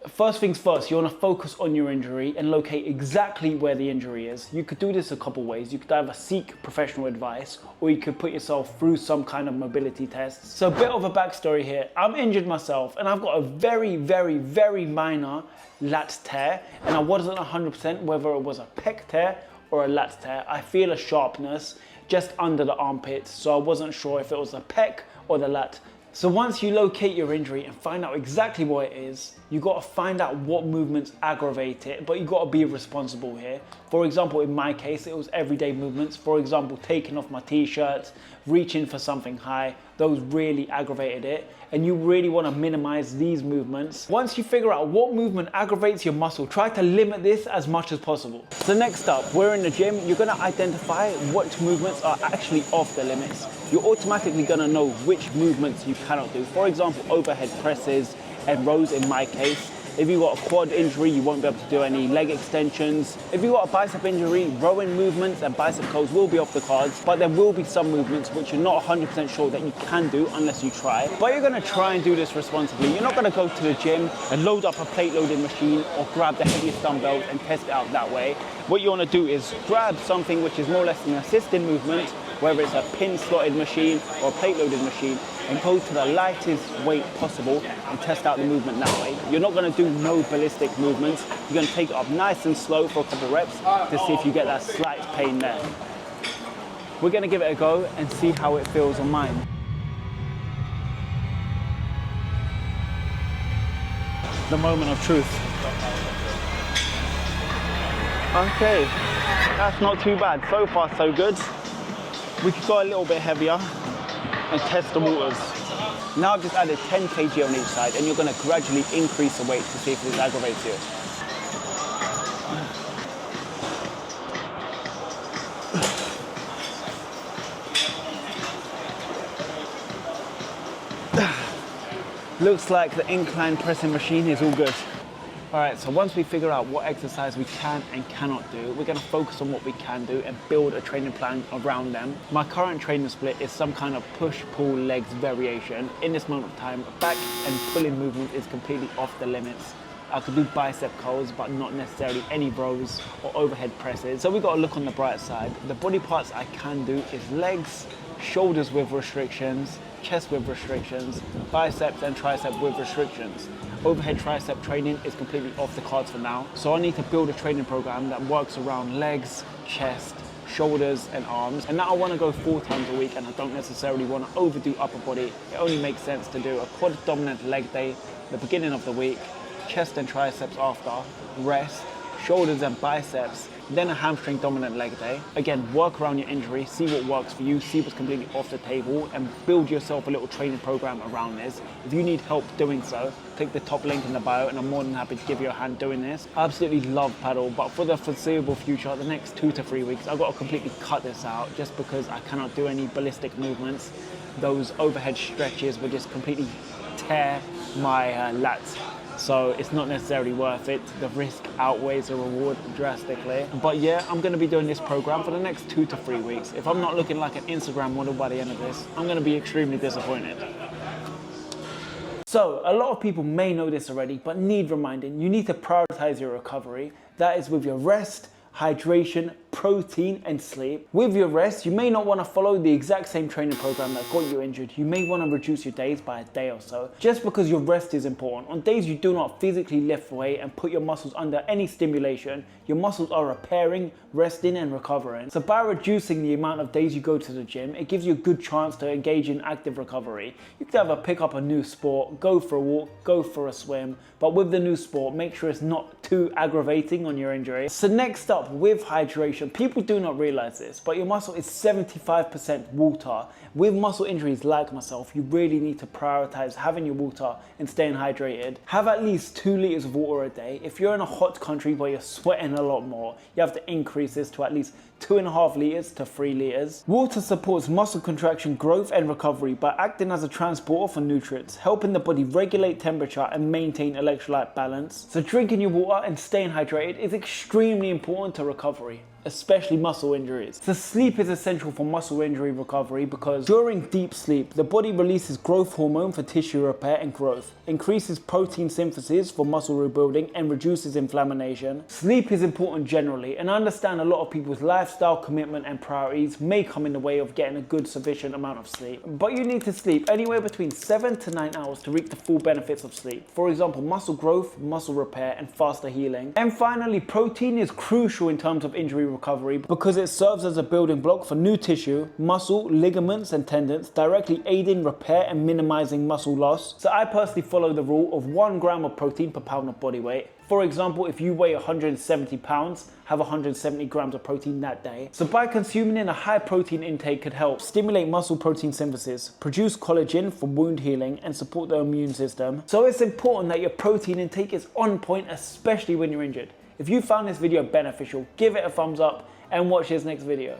First things first, you want to focus on your injury and locate exactly where the injury is. You could do this a couple ways. You could either seek professional advice or you could put yourself through some kind of mobility test. So a bit of a backstory here. I'm injured myself and I've got a very minor lat tear, and I wasn't 100% whether it was a pec tear or a lat tear. I feel a sharpness just under the armpit, so I wasn't sure if it was the pec or the lat. So once you locate your injury and find out exactly what it is, you got to find out what movements aggravate it, but you got to be responsible here. For example, in my case, it was everyday movements. For example, taking off my t-shirt, reaching for something high, those really aggravated it. And you really want to minimize these movements. Once you figure out what movement aggravates your muscle, try to limit this as much as possible. So next up, we're in the gym. You're going to identify what movements are actually off the limits. You're automatically going to know which movements you cannot do. For example, overhead presses and rows in my case. If you've got a quad injury, you won't be able to do any leg extensions. If you've got a bicep injury, rowing movements and bicep curls will be off the cards, but there will be some movements which you're not 100% sure that you can do unless you try. But you're gonna try and do this responsibly. You're not gonna go to the gym and load up a plate loading machine or grab the heaviest dumbbells and test it out that way. What you wanna do is grab something which is more or less an assisted movement, whether it's a pin slotted machine or a plate loaded machine, and go to the lightest weight possible and test out the movement that way. You're not gonna do no ballistic movements. You're gonna take it up nice and slow for a couple of reps to see if you get that slight pain there. We're gonna give it a go and see how it feels on mine. The moment of truth. Okay, that's not too bad. So far, so good. We could go a little bit heavier and test the waters. Now I've just added 10 kg on each side, and you're going to gradually increase the weight to see if this aggravates you. Looks like the incline pressing machine is all good. All right, so once we figure out what exercise we can and cannot do, we're gonna focus on what we can do and build a training plan around them. My current training split is some kind of push-pull legs variation. In this moment of time, back and pulling movement is completely off the limits. I could do bicep curls, but not necessarily any rows or overhead presses. So we gotta look on the bright side. The body parts I can do is legs, shoulders with restrictions, chest with restrictions, biceps and tricep with restrictions. Overhead tricep training is completely off the cards for now. So I need to build a training program that works around legs, chest, shoulders and arms. And now I want to go 4 times a week, and I don't necessarily want to overdo upper body. It only makes sense to do a quad dominant leg day the beginning of the week, chest and triceps after, rest, shoulders and biceps, then a hamstring dominant leg day. Again, work around your injury, see what works for you, see what's completely off the table, and build yourself a little training program around this. If you need help doing so, click the top link in the bio and I'm more than happy to give you a hand doing this. I absolutely love paddle, but for the foreseeable future, the next 2 to 3 weeks, I've got to completely cut this out just because I cannot do any ballistic movements. Those overhead stretches will just completely tear my lats. So it's not necessarily worth it. The risk outweighs the reward drastically. But yeah, I'm gonna be doing this program for the next 2 to 3 weeks. If I'm not looking like an Instagram model by the end of this, I'm gonna be extremely disappointed. So a lot of people may know this already, but need reminding. You need to prioritize your recovery. That is with your rest, hydration, protein and sleep. With your rest, you may not want to follow the exact same training program that got you injured. You may want to reduce your days by a day or so, just because your rest is important. On days you do not physically lift weight and put your muscles under any stimulation, your muscles are repairing, resting and recovering. So by reducing the amount of days you go to the gym, it gives you a good chance to engage in active recovery. You could either pick up a new sport, go for a walk, go for a swim, but with the new sport, make sure it's not too aggravating on your injury. So next up, with hydration, people do not realize this, but your muscle is 75% water. With muscle injuries like myself, you really need to prioritize having your water and staying hydrated. Have at least 2 liters of water a day. If you're in a hot country where you're sweating a lot more, you have to increase this to at least 2.5 liters to 3 liters. Water supports muscle contraction, growth and recovery by acting as a transporter for nutrients, helping the body regulate temperature and maintain electrolyte balance. So drinking your water and staying hydrated is extremely important to recovery. especially muscle injuries. So sleep is essential for muscle injury recovery because during deep sleep, the body releases growth hormone for tissue repair and growth, increases protein synthesis for muscle rebuilding, and reduces inflammation. Sleep is important generally, and I understand a lot of people's lifestyle, commitment, and priorities may come in the way of getting a good sufficient amount of sleep. But you need to sleep anywhere between 7 to 9 hours to reap the full benefits of sleep. For example, muscle growth, muscle repair, and faster healing. And finally, protein is crucial in terms of injury recovery because it serves as a building block for new tissue, muscle, ligaments, and tendons, directly aiding repair and minimizing muscle loss. So I personally follow the rule of 1 gram of protein per pound of body weight. For example, if you weigh 170 pounds, have 170 grams of protein that day. So by consuming a high protein intake could help stimulate muscle protein synthesis, produce collagen for wound healing, and support the immune system. So it's important that your protein intake is on point, especially when you're injured. If you found this video beneficial, give it a thumbs up and watch this next video.